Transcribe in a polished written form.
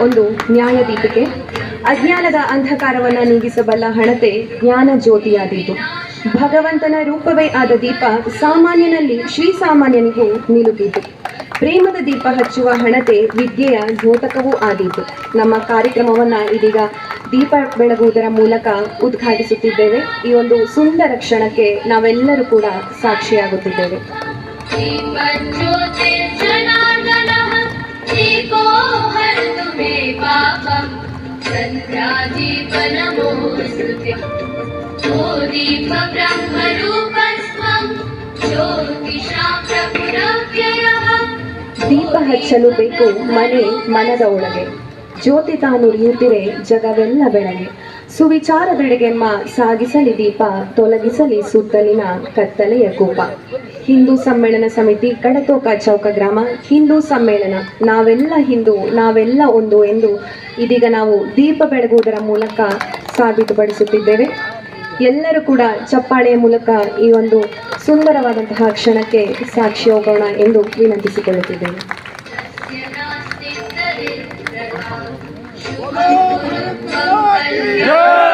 ಒಂದು ನ್ಯಾಯದೀಪಿಕೆ. ಅಜ್ಞಾನದ ಅಂಧಕಾರವನ್ನು ನೀಗಿಸಬಲ್ಲ ಹಣತೆ ಜ್ಞಾನ ಜ್ಯೋತಿಯಾದೀತು. ಭಗವಂತನ ರೂಪವೇ ಆದ ದೀಪ ಸಾಮಾನ್ಯನಲ್ಲಿ ಶ್ರೀಸಾಮಾನ್ಯನಿಗೂ ನಿಲುಕಿತು. ಪ್ರೇಮದ ದೀಪ ಹಚ್ಚುವ ಹಣತೆ ವಿದ್ಯೆಯ ದ್ಯೋತಕವೂ ಆದೀತು. ನಮ್ಮ ಕಾರ್ಯಕ್ರಮವನ್ನು ಇದೀಗ ದೀಪ ಬೆಳಗುವುದರ ಮೂಲಕ ಉದ್ಘಾಟಿಸುತ್ತಿದ್ದೇವೆ. ಈ ಒಂದು ಸುಂದರ ಕ್ಷಣಕ್ಕೆ ನಾವೆಲ್ಲರೂ ಕೂಡ ಸಾಕ್ಷಿಯಾಗುತ್ತಿದ್ದೇವೆ. ದೀಪ ಹಚ್ಚಲು ಬೇಕು ಮನೆ ಮನದ ಒಳಗೆ, ಜ್ಯೋತಿ ತಾನು ಉರಿಯುತ್ತಿರೆ ಜಗವೆಲ್ಲ ಬೆಳಗ್ಗೆ. ಸುವಿಚಾರದೆಡೆಗೆಮ್ಮ ಸಾಗಿಸಲಿ ದೀಪ, ತೊಲಗಿಸಲಿ ಸುತ್ತಲಿನ ಕತ್ತಲೆಯ ಕೂಪ. ಹಿಂದೂ ಸಮ್ಮೇಳನ ಸಮಿತಿ ಕಡತೋಕ ಚೌಕ ಗ್ರಾಮ ಹಿಂದೂ ಸಮ್ಮೇಳನ, ನಾವೆಲ್ಲ ಹಿಂದೂ ನಾವೆಲ್ಲ ಒಂದು ಎಂದು ಇದೀಗ ನಾವು ದೀಪ ಬೆಳಗುವುದರ ಮೂಲಕ ಸಾಬೀತುಪಡಿಸುತ್ತಿದ್ದೇವೆ. ಎಲ್ಲರೂ ಕೂಡ ಚಪ್ಪಾಳೆಯ ಮೂಲಕ ಈ ಒಂದು ಸುಂದರವಾದಂತಹ ಕ್ಷಣಕ್ಕೆ ಸಾಕ್ಷಿ ಹೋಗೋಣ ಎಂದು ವಿನಂತಿಸಿಕೊಳ್ಳುತ್ತಿದ್ದೇವೆ. Yeah!